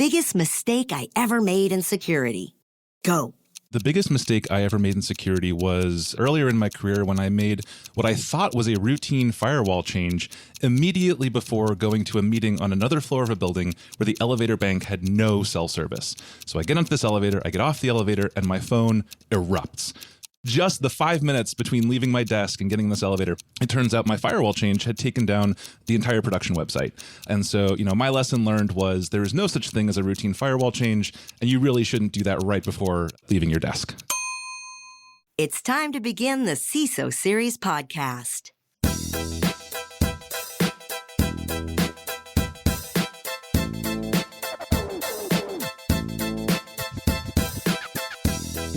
biggest mistake I ever made in security. Go. The biggest mistake I ever made in security was earlier in my career when I made what I thought was a routine firewall change immediately before going to a meeting on another floor of a building where the elevator bank had no cell service. So I get onto this elevator, I get off the elevator, and my phone erupts. Just the 5 minutes between leaving my desk and getting in this elevator, it turns out my firewall change had taken down the entire production website. And so, my lesson learned was there is no such thing as a routine firewall change, and you really shouldn't do that right before leaving your desk. It's time to begin the CISO Series podcast.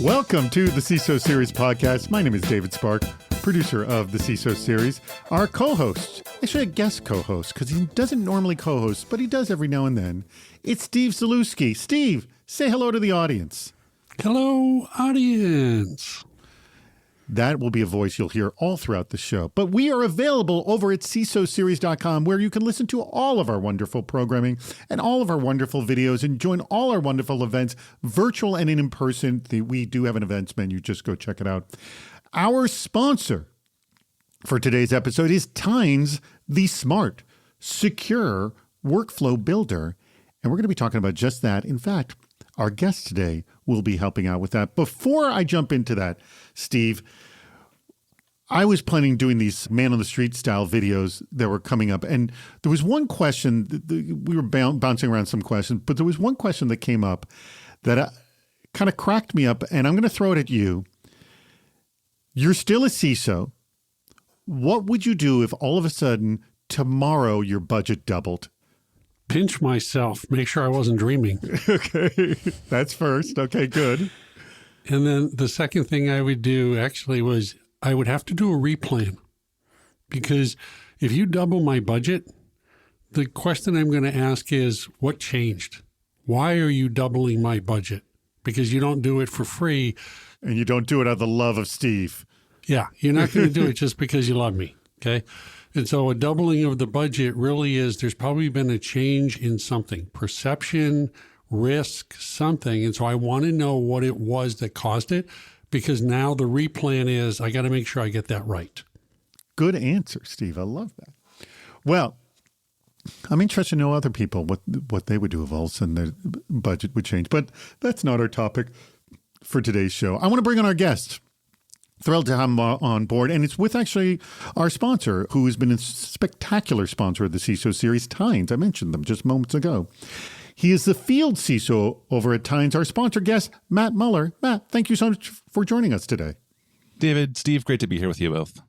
Welcome to the CISO Series podcast. My name is David Spark, producer of the CISO Series. Our co-host, actually a guest co-host, because he doesn't normally co-host, but he does every now and then. It's Steve Zalewski. Steve, say hello to the audience. Hello, audience. That will be a voice you'll hear all throughout the show. But we are available over at CISOseries.com, where you can listen to all of our wonderful programming and all of our wonderful videos and join all our wonderful events, virtual and in person. We do have an events menu. Just go check it out. Our sponsor for today's episode is Tynes, the smart, secure workflow builder. And we're going to be talking about just that. In fact, our guest today will be helping out with that. Before I jump into that, Steve, I was planning doing these man-on-the-street style videos that were coming up. And there was one question, we were bouncing around some questions, but there was one question that came up that kind of cracked me up, and I'm going to throw it at you. You're still a CISO. What would you do if all of a sudden tomorrow your budget doubled? Pinch myself, make sure I wasn't dreaming. Okay, that's first. Okay, good. And then the second thing I would do actually was I would have to do a replan. Because if you double my budget, the question I'm going to ask is, what changed? Why are you doubling my budget? Because you don't do it for free. And you don't do it out of the love of Steve. Yeah, you're not going to do it just because you love me, okay? And so a doubling of the budget really is, there's probably been a change in something, perception, risk, something. And so I want to know what it was that caused it, because now the replan is, I got to make sure I get that right. Good answer, Steve. I love that. Well, I'm interested to know other people, what they would do if all of a sudden their budget would change. But that's not our topic for today's show. I want to bring on our guest. Thrilled to have him on board. And it's with actually our sponsor, who has been a spectacular sponsor of the CISO series, Tynes. I mentioned them just moments ago. He is the field CISO over at Tynes. Our sponsor guest, Matt Muller. Matt, thank you so much for joining us today. David, Steve, great to be here with you both.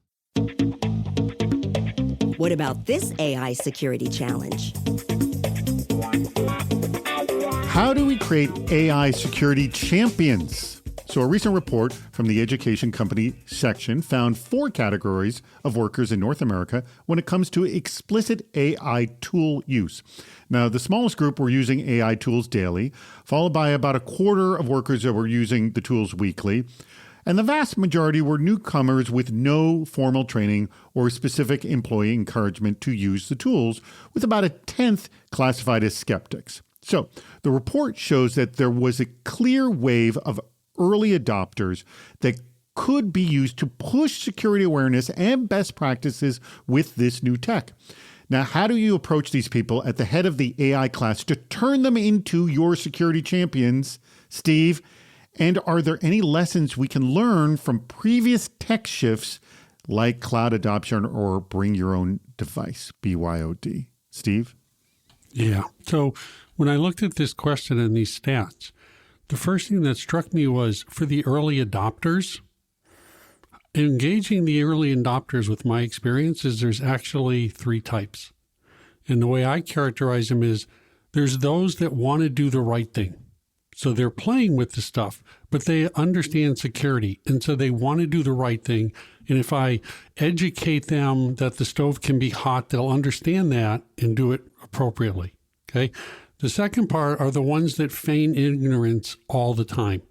What about this AI security challenge? How do we create AI security champions? So a recent report from the education company section found 4 categories of workers in North America when it comes to explicit AI tool use. Now, the smallest group were using AI tools daily, followed by about a quarter of workers that were using the tools weekly. And the vast majority were newcomers with no formal training or specific employee encouragement to use the tools, with about a tenth classified as skeptics. So the report shows that there was a clear wave of early adopters that could be used to push security awareness and best practices with this new tech. Now, how do you approach these people at the head of the AI class to turn them into your security champions, Steve? And are there any lessons we can learn from previous tech shifts like cloud adoption or bring your own device, BYOD? Steve? Yeah. So when I looked at this question and these stats, the first thing that struck me was, for the early adopters, engaging the early adopters, with my experience, is there's actually 3 types. And the way I characterize them is, there's those that want to do the right thing. So they're playing with the stuff, but they understand security. And so they want to do the right thing. And if I educate them that the stove can be hot, they'll understand that and do it appropriately. Okay. The second part are the ones that feign ignorance all the time,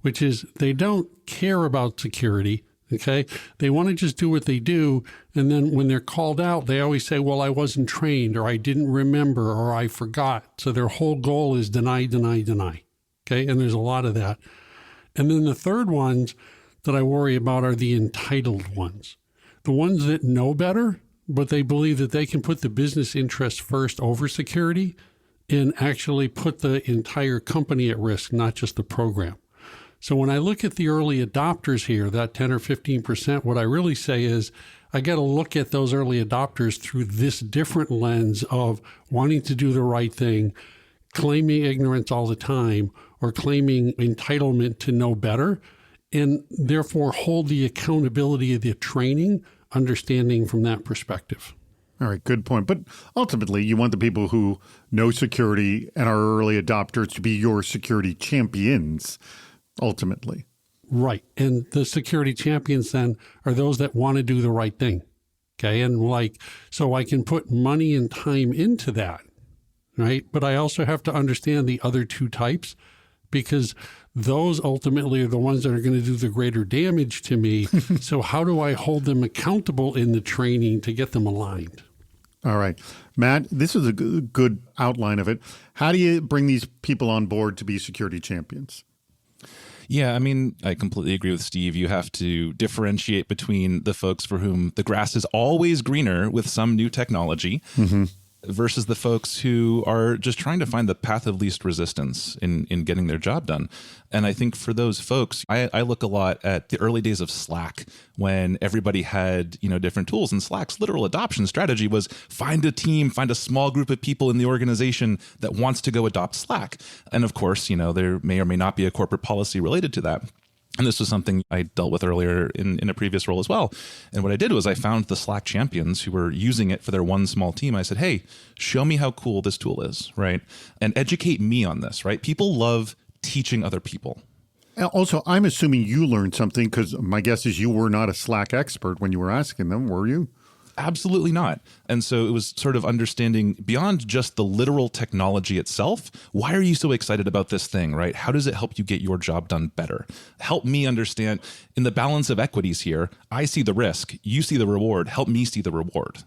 which is they don't care about security. Okay. They want to just do what they do. And then when they're called out, they always say, well, I wasn't trained, or I didn't remember, or I forgot. So their whole goal is deny, deny, deny. Okay. And there's a lot of that. And then the third ones that I worry about are the entitled ones, the ones that know better, but they believe that they can put the business interest first over security and actually put the entire company at risk, not just the program. So when I look at the early adopters here, that 10 or 15%, what I really say is I got to look at those early adopters through this different lens of wanting to do the right thing, claiming ignorance all the time, or claiming entitlement to know better, and therefore hold the accountability of the training, understanding from that perspective. All right, good point. But ultimately, you want the people who know security and are early adopters to be your security champions, ultimately. Right. And the security champions then are those that want to do the right thing. Okay. And so I can put money and time into that. Right. But I also have to understand the other two types, because those ultimately are the ones that are going to do the greater damage to me. So how do I hold them accountable in the training to get them aligned? All right. Matt, this is a good outline of it. How do you bring these people on board to be security champions? Yeah, I mean, I completely agree with Steve. You have to differentiate between the folks for whom the grass is always greener with some new technology versus the folks who are just trying to find the path of least resistance in getting their job done. And I think for those folks, I look a lot at the early days of Slack when everybody had, different tools. And Slack's literal adoption strategy was find a team, find a small group of people in the organization that wants to go adopt Slack. And of course, there may or may not be a corporate policy related to that. And this was something I dealt with earlier in a previous role as well. And what I did was I found the Slack champions who were using it for their one small team. I said, hey, show me how cool this tool is, right? And educate me on this, right? People love teaching other people. Also, I'm assuming you learned something, because my guess is you were not a Slack expert when you were asking them, were you? Absolutely not. And so it was sort of understanding beyond just the literal technology itself. Why are you so excited about this thing, right? How does it help you get your job done better? Help me understand in the balance of equities here. I see the risk. You see the reward. Help me see the reward.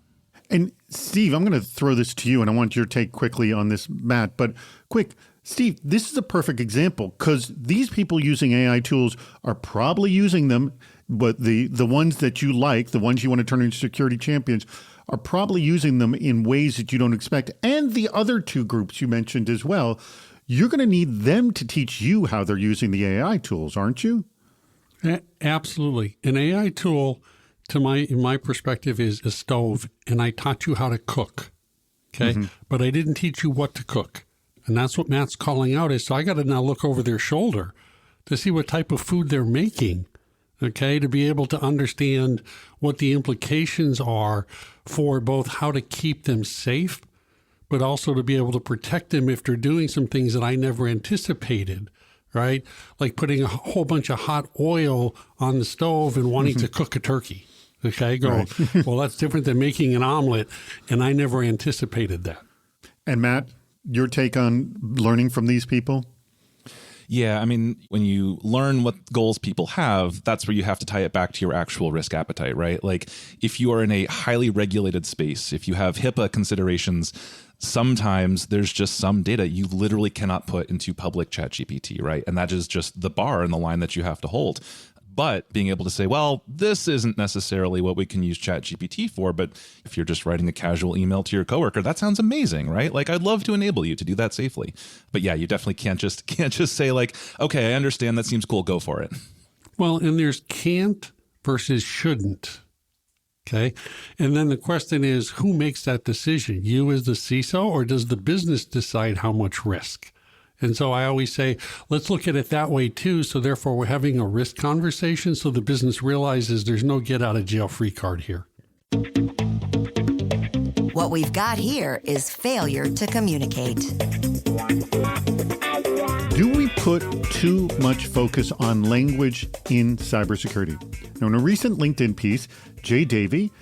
And Steve, I'm going to throw this to you, and I want your take quickly on this, Matt. But quick, Steve, this is a perfect example, because these people using AI tools are probably using them, but the ones that you like, the ones you want to turn into security champions, are probably using them in ways that you don't expect. And the other two groups you mentioned as well, you're going to need them to teach you how they're using the AI tools, aren't you? Absolutely. An AI tool, in my perspective, is a stove, and I taught you how to cook. Okay. But I didn't teach you what to cook. And that's what Matt's calling out is. So I got to now look over their shoulder to see what type of food they're making. Okay, to be able to understand what the implications are for both how to keep them safe, but also to be able to protect them if they're doing some things that I never anticipated, right? Like putting a whole bunch of hot oil on the stove and wanting to cook a turkey. Okay, well, that's different than making an omelet, and I never anticipated that. And Matt, your take on learning from these people? Yeah, I mean, when you learn what goals people have, that's where you have to tie it back to your actual risk appetite, right? Like if you are in a highly regulated space, if you have HIPAA considerations, sometimes there's just some data you literally cannot put into public ChatGPT, right? And that is just the bar and the line that you have to hold. But being able to say, well, this isn't necessarily what we can use ChatGPT for, but if you're just writing a casual email to your coworker, that sounds amazing, right? Like I'd love to enable you to do that safely. But yeah, you definitely can't just say like, okay, I understand, that seems cool, go for it. Well, and there's can't versus shouldn't. Okay. And then the question is, who makes that decision? You as the CISO, or does the business decide how much risk? And so I always say, let's look at it that way too. So therefore we're having a risk conversation so the business realizes there's no get out of jail free card here. What we've got here is failure to communicate. Do we put too much focus on language in cybersecurity? Now, in a recent LinkedIn piece, Jay Davey,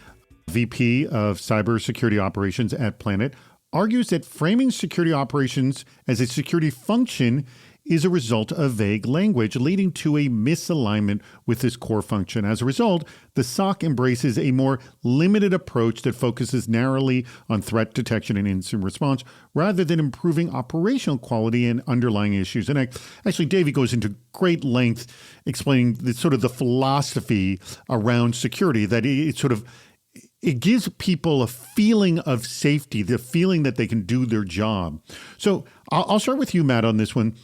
VP of Cybersecurity Operations at Planet, argues that framing security operations as a security function is a result of vague language, leading to a misalignment with this core function. As a result, the SOC embraces a more limited approach that focuses narrowly on threat detection and incident response, rather than improving operational quality and underlying issues. And actually, Davey goes into great length explaining the philosophy around security, that it gives people a feeling of safety, the feeling that they can do their job. So I'll start with you, Matt, on this one.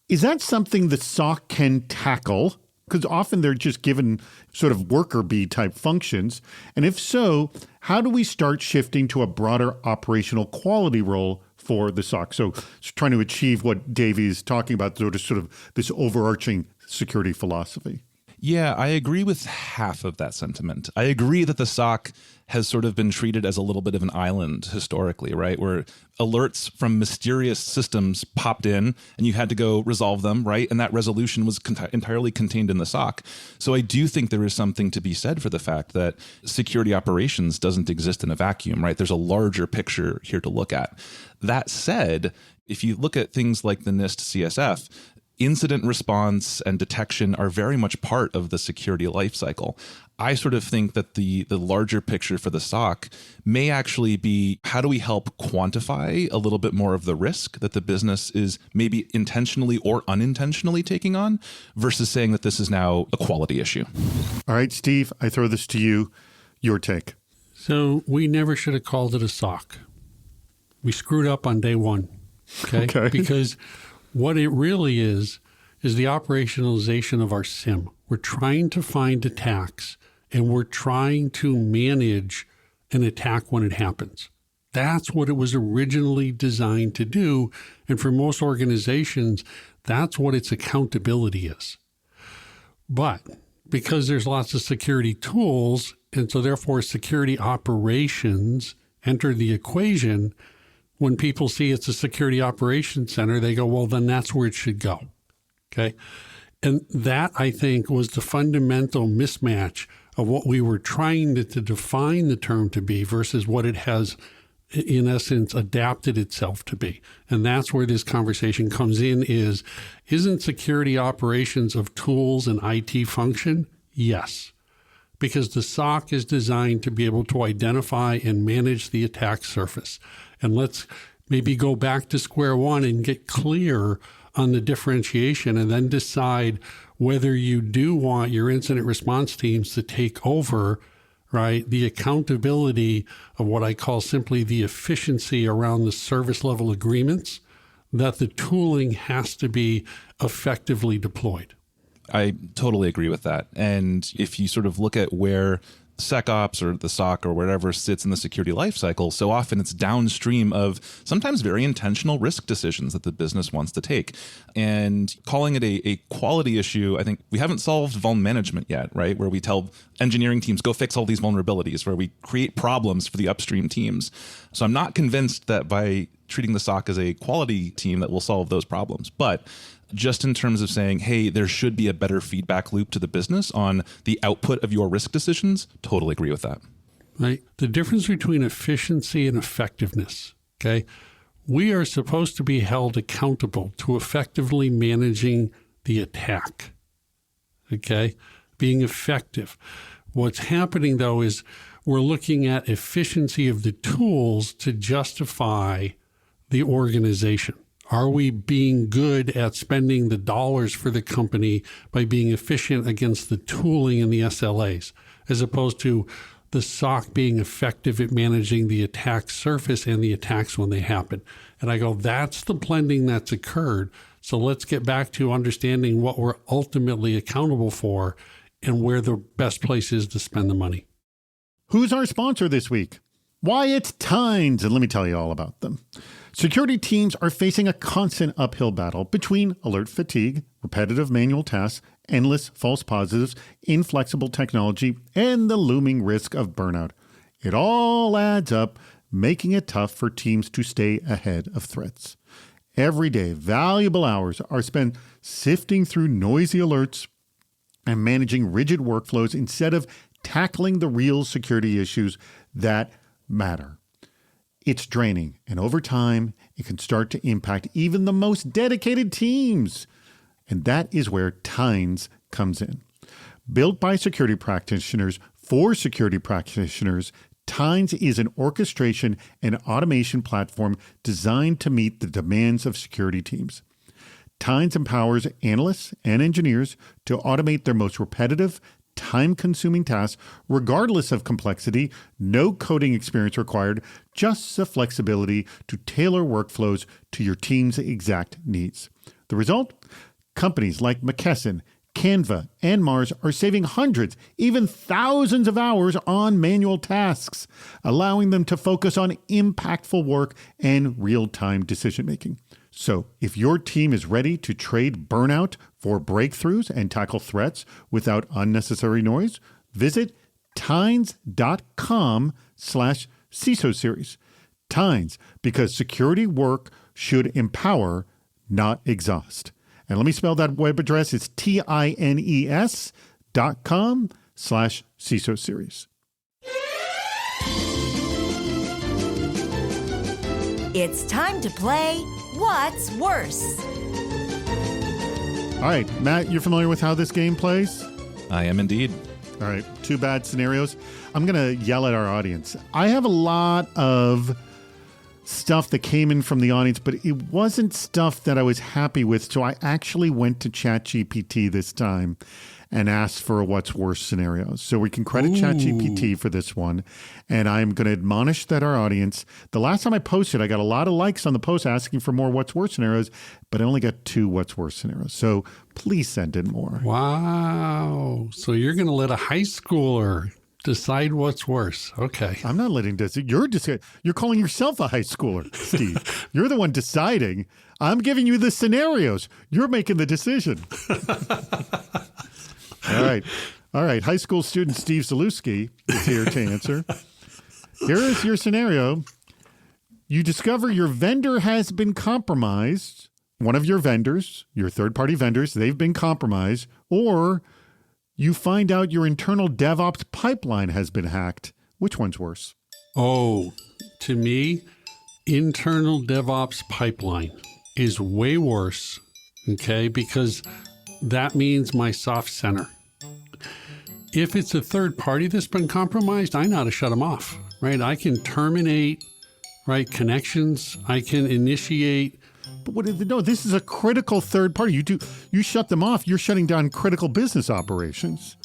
Is that something the SOC can tackle? Because often they're just given sort of worker bee type functions. And if so, how do we start shifting to a broader operational quality role for the SOC? So trying to achieve what Davey is talking about, sort of this overarching security philosophy. Yeah, I agree with half of that sentiment. I agree that the SOC has sort of been treated as a little bit of an island historically, right? Where alerts from mysterious systems popped in and you had to go resolve them, right? And that resolution was entirely contained in the SOC. So I do think there is something to be said for the fact that security operations doesn't exist in a vacuum, right? There's a larger picture here to look at. That said, if you look at things like the NIST CSF, incident response and detection are very much part of the security lifecycle. I sort of think that the larger picture for the SOC may actually be, how do we help quantify a little bit more of the risk that the business is maybe intentionally or unintentionally taking on, versus saying that this is now a quality issue. All right, Steve, I throw this to you. Your take. So we never should have called it a SOC. We screwed up on day one, okay? Because what it really is the operationalization of our SIM. We're trying to find attacks, and we're trying to manage an attack when it happens. That's what it was originally designed to do. And for most organizations, that's what its accountability is. But because there's lots of security tools, and so therefore security operations enter the equation, when people see it's a security operations center, they go, well, then that's where it should go. Okay. And that, I think, was the fundamental mismatch of what we were trying to define the term to be versus what it has, in essence, adapted itself to be. And that's where this conversation comes in isn't security operations of tools and IT function? Yes. Because the SOC is designed to be able to identify and manage the attack surface. And let's maybe go back to square one and get clear on the differentiation, and then decide whether you do want your incident response teams to take over, right, the accountability of what I call simply the efficiency around the service level agreements, that the tooling has to be effectively deployed. I totally agree with that. And if you sort of look at where SecOps or the SOC or whatever sits in the security lifecycle, so often it's downstream of sometimes very intentional risk decisions that the business wants to take. And calling it a quality issue, I think we haven't solved vuln management yet, right? Where we tell engineering teams, go fix all these vulnerabilities, where we create problems for the upstream teams. So I'm not convinced that by treating the SOC as a quality team that will solve those problems. But just in terms of saying, hey, there should be a better feedback loop to the business on the output of your risk decisions, totally agree with that. Right. The difference between efficiency and effectiveness, okay? We are supposed to be held accountable to effectively managing the attack, okay? Being effective. What's happening, though, is we're looking at efficiency of the tools to justify the organization. Are we being good at spending the dollars for the company by being efficient against the tooling and the SLAs, as opposed to the SOC being effective at managing the attack surface and the attacks when they happen? And I go, that's the blending that's occurred. So let's get back to understanding what we're ultimately accountable for and where the best place is to spend the money. Who's our sponsor this week? Why, it's Tynes, and let me tell you all about them. Security teams are facing a constant uphill battle between alert fatigue, repetitive manual tasks, endless false positives, inflexible technology, and the looming risk of burnout. It all adds up, making it tough for teams to stay ahead of threats. Every day, valuable hours are spent sifting through noisy alerts and managing rigid workflows instead of tackling the real security issues that matter. It's draining, and over time, it can start to impact even the most dedicated teams. And that is where Tines comes in. Built by security practitioners for security practitioners, Tines is an orchestration and automation platform designed to meet the demands of security teams. Tines empowers analysts and engineers to automate their most repetitive, time-consuming tasks, regardless of complexity, no coding experience required, just the flexibility to tailor workflows to your team's exact needs. The result? Companies like McKesson, Canva, and Mars are saving hundreds, even thousands of hours on manual tasks, allowing them to focus on impactful work and real-time decision-making. So, if your team is ready to trade burnout for breakthroughs and tackle threats without unnecessary noise, visit Tines.com/CISO series. Tines, because security work should empower, not exhaust. And let me spell that web address. It's TINES.com/CISO series. It's time to play What's Worse? All right, Matt, you're familiar with how this game plays? I am indeed. All right, 2 bad scenarios. I'm going to yell at our audience. I have a lot of stuff that came in from the audience, but it wasn't stuff that I was happy with. So I actually went to ChatGPT this time and asked for a what's worse scenario. So we can credit ChatGPT for this one. And I'm going to admonish that our audience, the last time I posted, I got a lot of likes on the post asking for more what's worse scenarios, but I only got 2 what's worse scenarios. So please send in more. Wow. So you're going to let a high schooler decide what's worse. Okay. I'm not letting this. You're calling yourself a high schooler, Steve. You're the one deciding. I'm giving you the scenarios. You're making the decision. All right. High school student Steve Zalewski is here to answer. Here is your scenario. You discover your vendor has been compromised. One of your vendors, your third-party vendors, they've been compromised. Or you find out your internal DevOps pipeline has been hacked. Which one's worse? Oh, to me, internal DevOps pipeline is way worse, okay, because that means my soft center. If it's a third party that's been compromised, I know how to shut them off, right? I can terminate, right, connections. I can initiate. But no, this is a critical third party. You shut them off. You're shutting down critical business operations.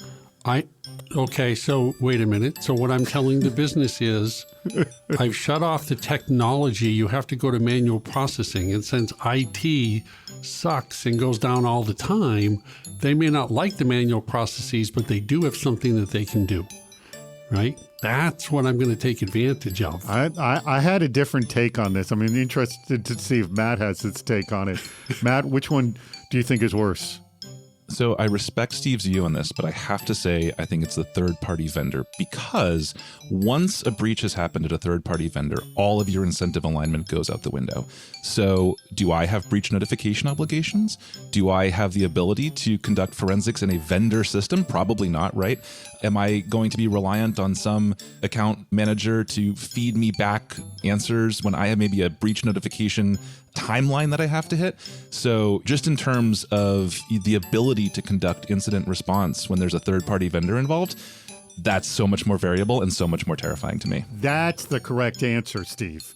Okay, so wait a minute. So what I'm telling the business is I've shut off the technology. You have to go to manual processing. And since IT sucks and goes down all the time, they may not like the manual processes, but they do have something that they can do, right? That's what I'm going to take advantage of. I had a different take on this. I'm interested to see if Matt has his take on it. Matt, which one do you think is worse? So I respect Steve's view on this, but I have to say I think it's the third-party vendor, because once a breach has happened at a third-party vendor, all of your incentive alignment goes out the window. So do I have breach notification obligations? Do I have the ability to conduct forensics in a vendor system? Probably not, right? Am I going to be reliant on some account manager to feed me back answers when I have maybe a breach notification timeline that I have to hit? So just in terms of the ability to conduct incident response when there's a third-party vendor involved, that's so much more variable and so much more terrifying to me. That's the correct answer, Steve.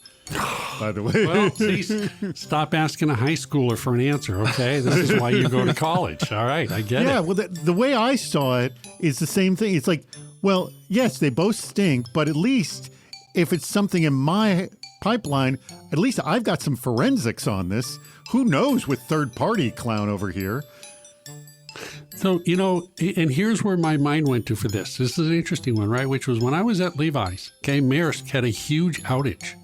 By the way. Well, please stop asking a high schooler for an answer, okay? This is why you go to college. All right, I get it. Yeah, well, the way I saw it is the same thing. It's like, well, yes, they both stink, but at least if it's something in my pipeline, at least I've got some forensics on this. Who knows with third-party clown over here? So, and here's where my mind went to for this. This is an interesting one, right? Which was when I was at Levi's, okay, Maersk had a huge outage,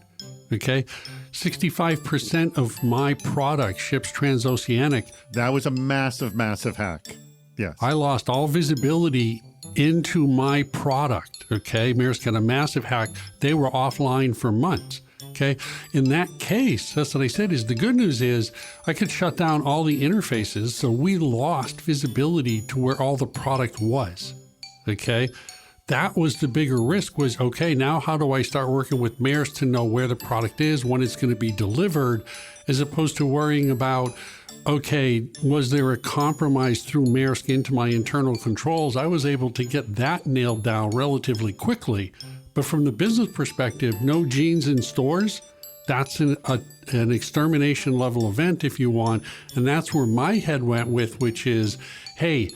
okay? 65% of my product ships transoceanic. That was a massive, massive hack. Yes. I lost all visibility into my product, okay? Maersk had a massive hack. They were offline for months. Okay. In that case, that's what I said, is the good news is I could shut down all the interfaces. So we lost visibility to where all the product was. Okay. that was the bigger risk was, okay, now how do I start working with Maersk to know where the product is, when it's going to be delivered, as opposed to worrying about, okay, was there a compromise through Maersk into my internal controls? I was able to get that nailed down relatively quickly. But from the business perspective, no jeans in stores, that's an extermination level event if you want. And that's where my head went with, which is, hey,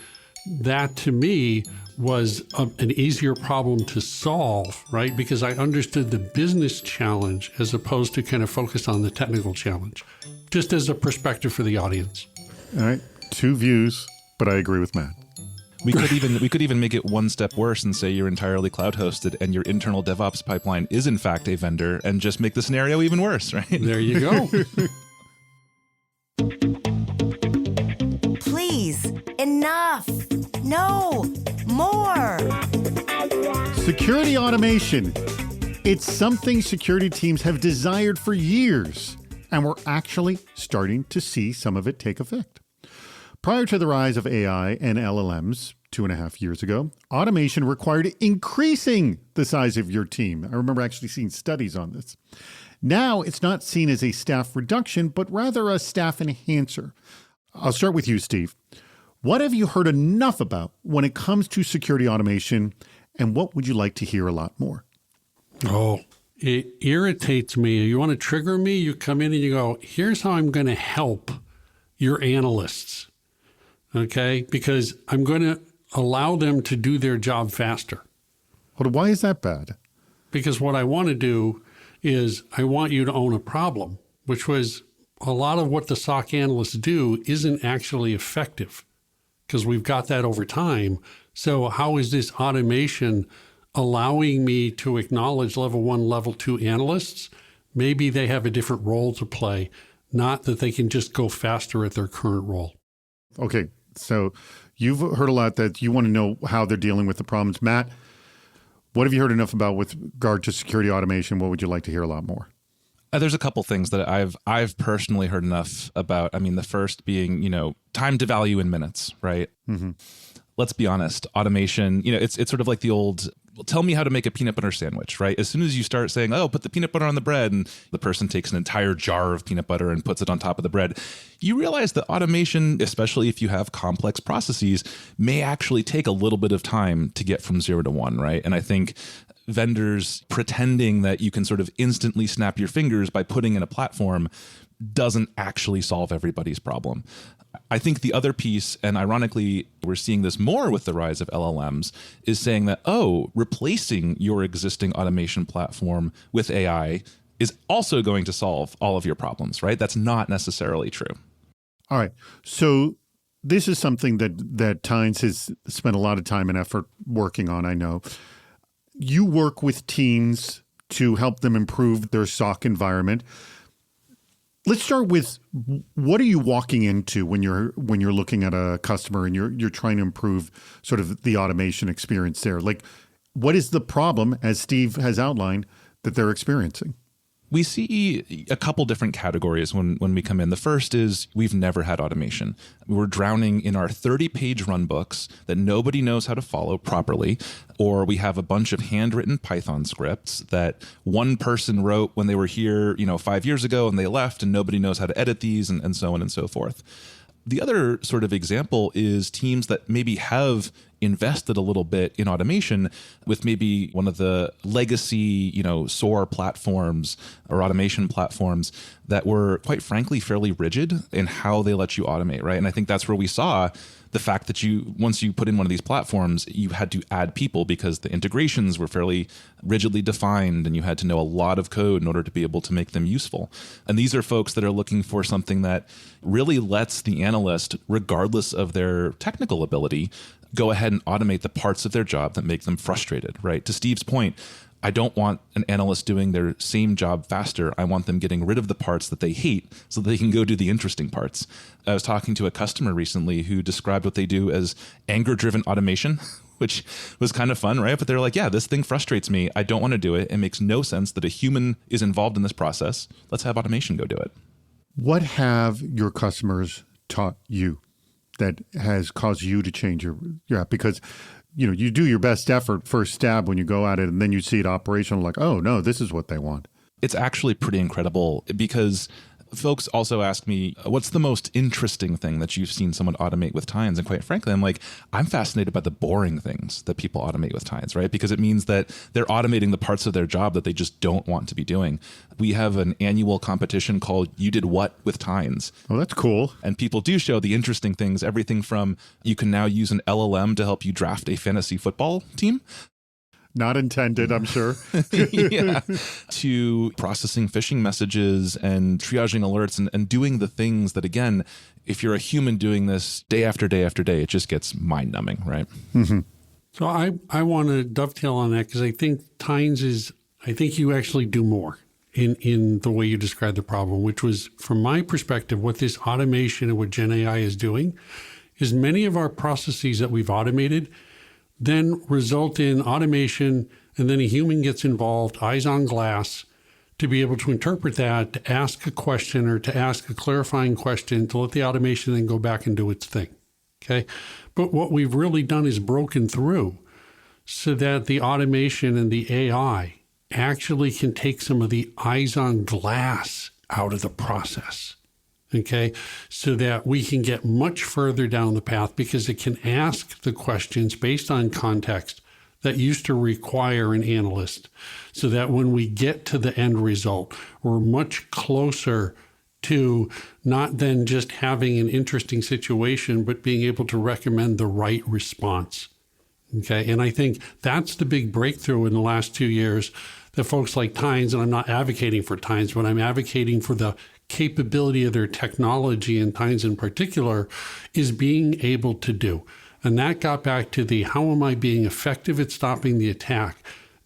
that to me was an easier problem to solve, right? Because I understood the business challenge as opposed to kind of focus on the technical challenge, just as a perspective for the audience. All right. 2 views, but I agree with Matt. We could even make it one step worse and say you're entirely cloud hosted and your internal DevOps pipeline is in fact a vendor, and just make the scenario even worse, right? There you go. Please, enough. No, more. Security automation. It's something security teams have desired for years, and we're actually starting to see some of it take effect. Prior to the rise of AI and LLMs 2.5 years ago, automation required increasing the size of your team. I remember actually seeing studies on this. Now it's not seen as a staff reduction, but rather a staff enhancer. I'll start with you, Steve. What have you heard enough about when it comes to security automation, and what would you like to hear a lot more? Oh, it irritates me. You want to trigger me? You come in and you go, here's how I'm going to help your analysts. Okay? Because I'm going to allow them to do their job faster. Well, why is that bad? Because what I want to do is I want you to own a problem, which was a lot of what the SOC analysts do isn't actually effective because we've got that over time. So how is this automation allowing me to acknowledge level 1, level 2 analysts? Maybe they have a different role to play, not that they can just go faster at their current role. Okay, so you've heard a lot that you want to know how they're dealing with the problems. Matt, what have you heard enough about with regard to security automation? What would you like to hear a lot more? There's a couple things that I've personally heard enough about. I mean, the first being, time to value in minutes, right? Mm-hmm. Let's be honest, automation, it's sort of like the old, tell me how to make a peanut butter sandwich, right? As soon as you start saying, oh, put the peanut butter on the bread, and the person takes an entire jar of peanut butter and puts it on top of the bread, you realize that automation, especially if you have complex processes, may actually take a little bit of time to get from 0 to 1, right? And I think vendors pretending that you can sort of instantly snap your fingers by putting in a platform doesn't actually solve everybody's problem. I think the other piece, and ironically, we're seeing this more with the rise of LLMs, is saying that, replacing your existing automation platform with AI is also going to solve all of your problems, right? That's not necessarily true. All right. So this is something that Tynes has spent a lot of time and effort working on, I know. You work with teams to help them improve their SOC environment. Let's start with, what are you walking into when you're looking at a customer and you're trying to improve sort of the automation experience there? Like, what is the problem, as Steve has outlined, that they're experiencing? We see a couple different categories when we come in. The first is we've never had automation. We're drowning in our 30-page run books that nobody knows how to follow properly, or we have a bunch of handwritten Python scripts that one person wrote when they were here, 5 years ago, and they left, and nobody knows how to edit these, and so on and so forth. The other sort of example is teams that maybe have invested a little bit in automation with maybe one of the legacy, SOAR platforms or automation platforms that were, quite frankly, fairly rigid in how they let you automate, right? And I think that's where we saw the fact that once you put in one of these platforms, you had to add people because the integrations were fairly rigidly defined and you had to know a lot of code in order to be able to make them useful. And these are folks that are looking for something that really lets the analyst, regardless of their technical ability, go ahead and automate the parts of their job that make them frustrated, right? To Steve's point, I don't want an analyst doing their same job faster. I want them getting rid of the parts that they hate so that they can go do the interesting parts. I was talking to a customer recently who described what they do as anger-driven automation, which was kind of fun, right? But they're like, yeah, this thing frustrates me. I don't want to do it. It makes no sense that a human is involved in this process. Let's have automation go do it. What have your customers taught you that has caused you to change your app? Because you do your best effort first stab when you go at it, and then you see it operational, like, oh no, this is what they want. It's actually pretty incredible because folks also ask me, what's the most interesting thing that you've seen someone automate with Tines? And quite frankly, I'm fascinated by the boring things that people automate with Tines, right? Because it means that they're automating the parts of their job that they just don't want to be doing. We have an annual competition called You Did What with Tines. Oh, that's cool. And people do show the interesting things, everything from you can now use an LLM to help you draft a fantasy football team. Not intended, I'm sure. Yeah. To processing phishing messages and triaging alerts and doing the things that, again, if you're a human doing this day after day after day, it just gets mind-numbing, right? Mm-hmm. So I want to dovetail on that because I think Tines I think you actually do more in the way you described the problem, which was, from my perspective, what this automation and what Gen AI is doing is many of our processes that we've automated then result in automation, and then a human gets involved, eyes on glass, to be able to interpret that, to ask a question or to ask a clarifying question, to let the automation then go back and do its thing. Okay. But what we've really done is broken through so that the automation and the AI actually can take some of the eyes on glass out of the process. Okay, so that we can get much further down the path because it can ask the questions based on context that used to require an analyst, so that when we get to the end result, we're much closer to not then just having an interesting situation, but being able to recommend the right response. Okay, and I think that's the big breakthrough in the last 2 years that folks like Tines, and I'm not advocating for Tines, but I'm advocating for the capability of their technology, and Tines in particular, is being able to do. And that got back to the how am I being effective at stopping the attack,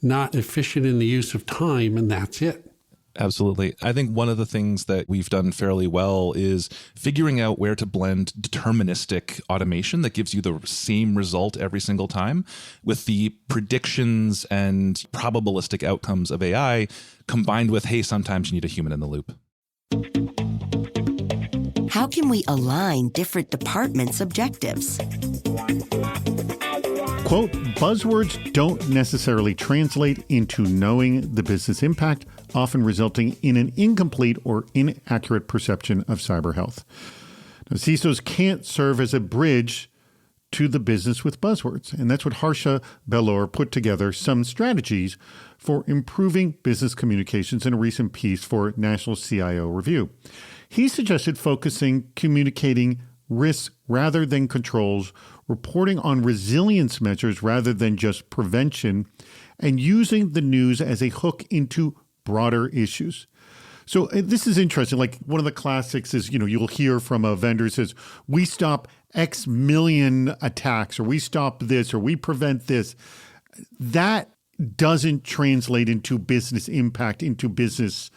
not efficient in the use of time, and that's it. Absolutely. I think one of the things that we've done fairly well is figuring out where to blend deterministic automation that gives you the same result every single time with the predictions and probabilistic outcomes of AI, combined with, hey, sometimes you need a human in the loop. How can we align different departments' objectives? Quote, buzzwords don't necessarily translate into knowing the business impact, often resulting in an incomplete or inaccurate perception of cyber health. Now, CISOs can't serve as a bridge to the business with buzzwords. And that's what Harsha Belur put together some strategies for improving business communications in a recent piece for National CIO Review. He suggested focusing communicating risks rather than controls, reporting on resilience measures rather than just prevention, and using the news as a hook into broader issues. So this is interesting. Like one of the classics is, you'll hear from a vendor says, we stop X million attacks, or we stop this, or we prevent this. That doesn't translate into business impact, into business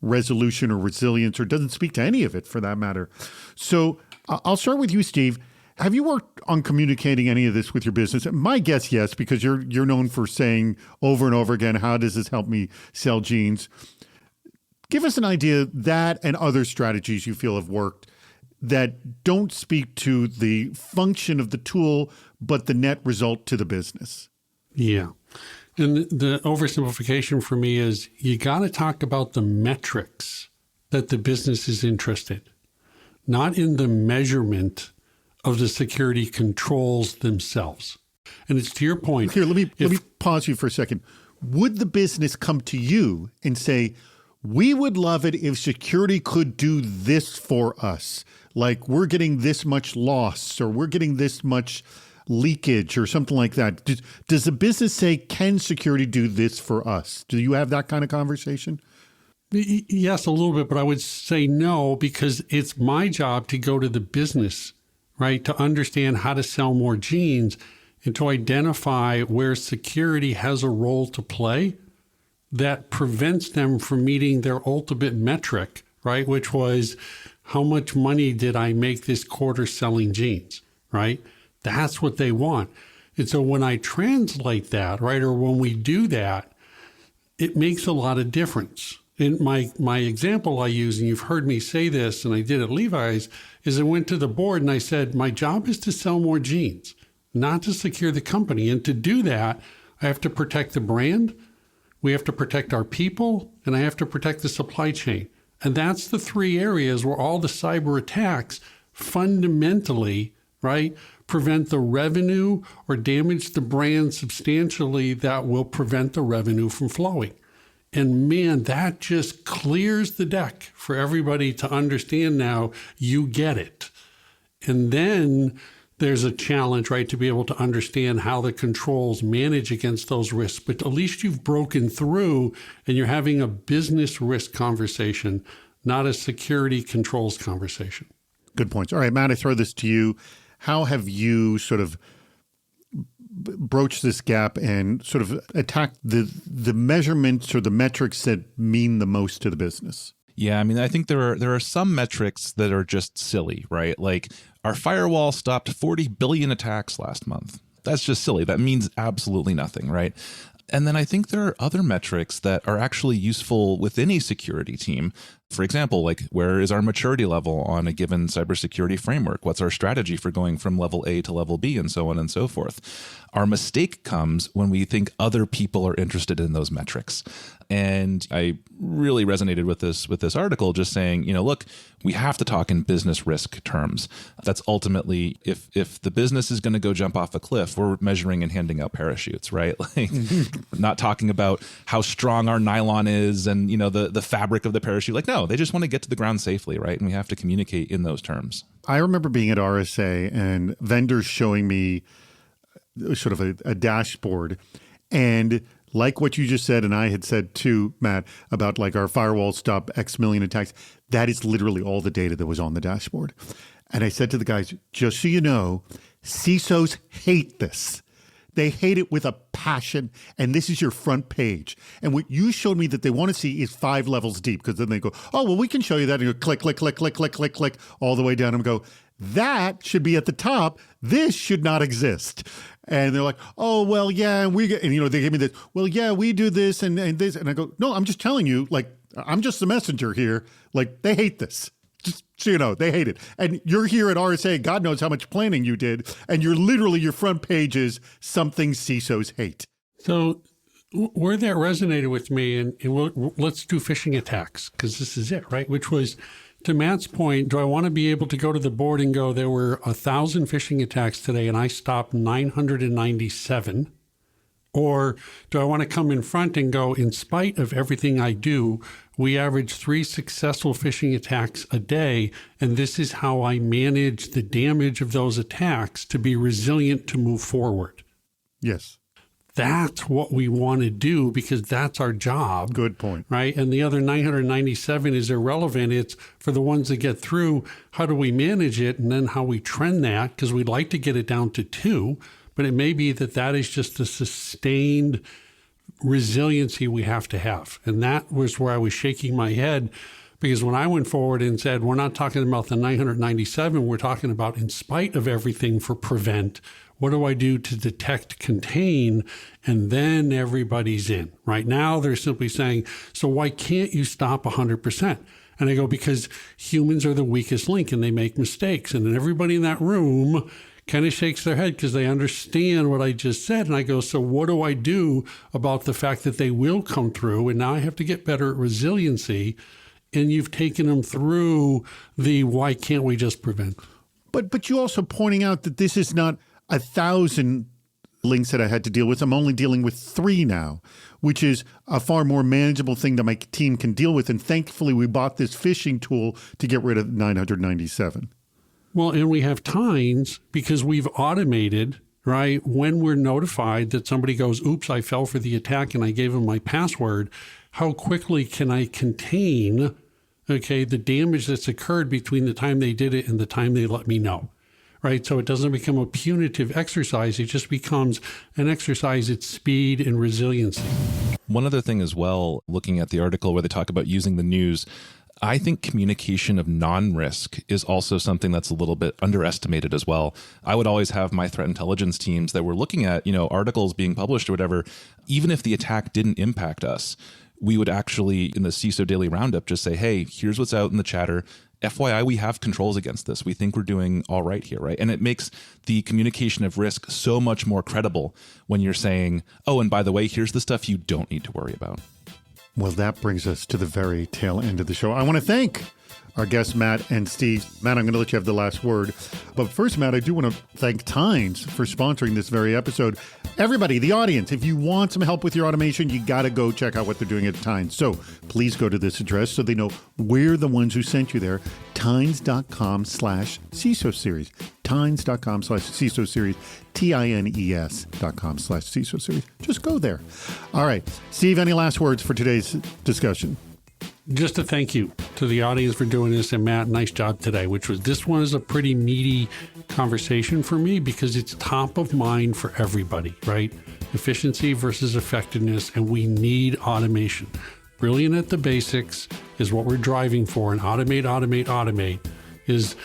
resolution or resilience, or doesn't speak to any of it for that matter. So I'll start with you, Steve. Have you worked on communicating any of this with your business? My guess, yes, because you're known for saying over and over again, how does this help me sell jeans? Give us an idea that and other strategies you feel have worked that don't speak to the function of the tool, but the net result to the business. Yeah. And the oversimplification for me is you got to talk about the metrics that the business is interested, not in the measurement of the security controls themselves. And it's to your point. Here, let me pause you for a second. Would the business come to you and say, we would love it if security could do this for us? Like we're getting this much loss, or we're getting this much leakage, or something like that. Does the business say, can security do this for us? Do you have that kind of conversation? Yes, a little bit, but I would say no, because it's my job to go to the business, right, to understand how to sell more jeans and to identify where security has a role to play that prevents them from meeting their ultimate metric, right, which was how much money did I make this quarter selling jeans, right? That's what they want. And so when I translate that, right, or when we do that, it makes a lot of difference. And my example I use, and you've heard me say this, and I did at Levi's, is I went to the board and I said, my job is to sell more jeans. not to secure the company. And to do that, I have to protect the brand, we have to protect our people, and I have to protect the supply chain. And that's the three areas where all the cyber attacks fundamentally, right, prevent the revenue or damage the brand substantially that will prevent the revenue from flowing. And man, that just clears the deck for everybody to understand now. You get it. And then there's a challenge, right, to be able to understand how the controls manage against those risks. But at least you've broken through and you're having a business risk conversation, not a security controls conversation. Good points. All right, Matt, I throw this to you. How have you sort of broached this gap and sort of attacked the measurements or the metrics that mean the most to the business? Yeah, I mean, I think there are some metrics that are just silly, right? Like our firewall stopped 40 billion attacks last month. That's just silly. That means absolutely nothing, right? And then I think there are other metrics that are actually useful within a security team. For example, like where is our maturity level on a given cybersecurity framework? What's our strategy for going from level A to level B and so on and so forth? Our mistake comes when we think other people are interested in those metrics. And I really resonated with this article, just saying, look, we have to talk in business risk terms. That's ultimately, if the business is going to go jump off a cliff, we're measuring and handing out parachutes, right? Like not talking about how strong our nylon is and, the fabric of the parachute. Like, no, they just want to get to the ground safely, right? And we have to communicate in those terms. I remember being at RSA and vendors showing me sort of a dashboard, and like what you just said, and I had said too, Matt, about like our firewall stop X million attacks, that is literally all the data that was on the dashboard. And I said to the guys, just so you know, CISOs hate this. They hate it with a passion, and this is your front page. And what you showed me that they want to see is 5 levels deep, because then they go, oh, well, we can show you that. And you go click, click, click, click, click, click, click, all the way down and go, that should be at the top. This should not exist. And they're like, oh, well, yeah, and they gave me this, well, yeah, we do this and this. And I go, no, I'm just telling you, like, I'm just the messenger here. Like, they hate this. Just so you know, they hate it. And you're here at RSA, God knows how much planning you did. And you're literally, your front page is something CISOs hate. So where that resonated with me, and let's do phishing attacks, because this is it, right? Which was, to Matt's point, do I want to be able to go to the board and go, there were 1,000 phishing attacks today and I stopped 997? Or do I want to come in front and go, in spite of everything I do, we average 3 successful phishing attacks a day, and this is how I manage the damage of those attacks to be resilient to move forward? Yes. That's what we want to do, because that's our job. Good point. Right? And the other 997 is irrelevant. It's for the ones that get through, how do we manage it, and then how we trend that, because we'd like to get it down to 2. But it may be that is just a sustained resiliency we have to have. And that was where I was shaking my head, because when I went forward and said, we're not talking about the 997, we're talking about in spite of everything for prevent, what do I do to detect, contain, and then everybody's in. Right now, they're simply saying, so why can't you stop 100%? And I go, because humans are the weakest link and they make mistakes. And then everybody in that room kind of shakes their head because they understand what I just said. And I go, so what do I do about the fact that they will come through? And now I have to get better at resiliency. And you've taken them through the why can't we just prevent? But you also pointing out that this is not 1,000 links that I had to deal with. I'm only dealing with 3 now, which is a far more manageable thing that my team can deal with. And thankfully, we bought this phishing tool to get rid of 997. Well, and we have times because we've automated, right? When we're notified that somebody goes, oops, I fell for the attack and I gave them my password, how quickly can I contain, the damage that's occurred between the time they did it and the time they let me know, right? So it doesn't become a punitive exercise. It just becomes an exercise at speed and resiliency. One other thing as well, looking at the article where they talk about using the news, I think communication of non-risk is also something that's a little bit underestimated as well. I would always have my threat intelligence teams that were looking at, articles being published or whatever, even if the attack didn't impact us, we would actually, in the CISO Daily Roundup, just say, hey, here's what's out in the chatter. FYI, we have controls against this. We think we're doing all right here, right? And it makes the communication of risk so much more credible when you're saying, oh, and by the way, here's the stuff you don't need to worry about. Well, that brings us to the very tail end of the show. I want to thank our guests, Matt and Steve. Matt, I'm going to let you have the last word. But first, Matt, I do want to thank Tines for sponsoring this very episode. Everybody, the audience, if you want some help with your automation, you got to go check out what they're doing at Tines. So please go to this address so they know we're the ones who sent you there. Tines.com/CISO series. Tines.com/CISO series. TINES.com/CISO series. Just go there. All right. Steve, any last words for today's discussion? Just a thank you to the audience for doing this, and Matt, nice job today. This one is a pretty meaty conversation for me because it's top of mind for everybody, right? Efficiency versus effectiveness, and we need automation. Brilliant at the basics is what we're driving for, and automate is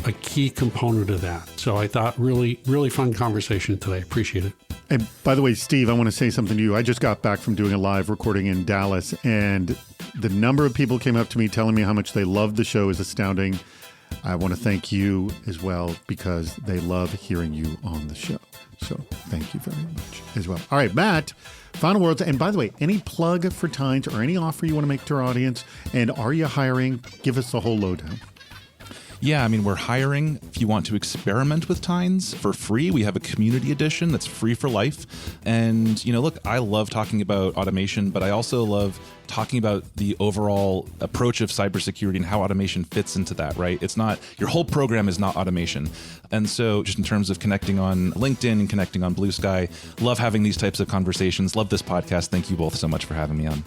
a key component of that. So I thought really fun conversation today. Appreciate it. And by the way, Steve, I want to say something to you. I just got back from doing a live recording in Dallas, and the number of people came up to me telling me how much they loved the show is astounding. I want to thank you as well because they love hearing you on the show. So thank you very much as well. All right, Matt, final words. And by the way, any plug for Tines or any offer you want to make to our audience? And are you hiring? Give us the whole lowdown. Yeah, I mean, we're hiring. If you want to experiment with Tines for free, we have a community edition that's free for life. And, look, I love talking about automation, but I also love talking about the overall approach of cybersecurity and how automation fits into that, right? It's not, your whole program is not automation. And so just in terms of connecting on LinkedIn and connecting on Blue Sky, love having these types of conversations. Love this podcast. Thank you both so much for having me on.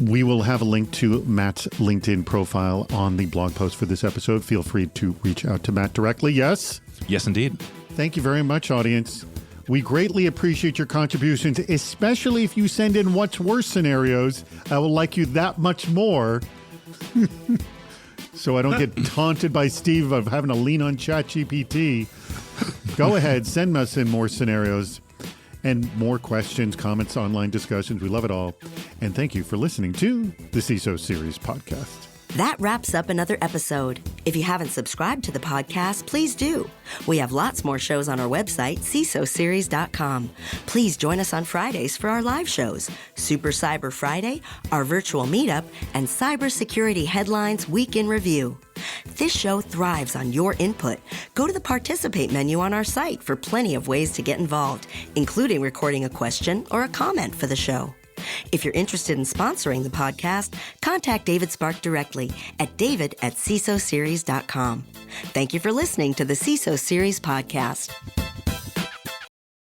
We will have a link to Matt's LinkedIn profile on the blog post for this episode. Feel free to reach out to Matt directly. Yes? Yes, indeed. Thank you very much, audience. We greatly appreciate your contributions, especially if you send in what's worse scenarios. I will like you that much more. So I don't get taunted by Steve of having to lean on ChatGPT. Go ahead, send us in more scenarios and more questions, comments, online discussions. We love it all. And thank you for listening to the CISO Series podcast. That wraps up another episode. If you haven't subscribed to the podcast, please do. We have lots more shows on our website, CISOseries.com. Please join us on Fridays for our live shows, Super Cyber Friday, our virtual meetup, and Cybersecurity Headlines Week in Review. This show thrives on your input. Go to the Participate menu on our site for plenty of ways to get involved, including recording a question or a comment for the show. If you're interested in sponsoring the podcast, contact David Spark directly at david@cisoseries.com. Thank you for listening to the CISO Series podcast.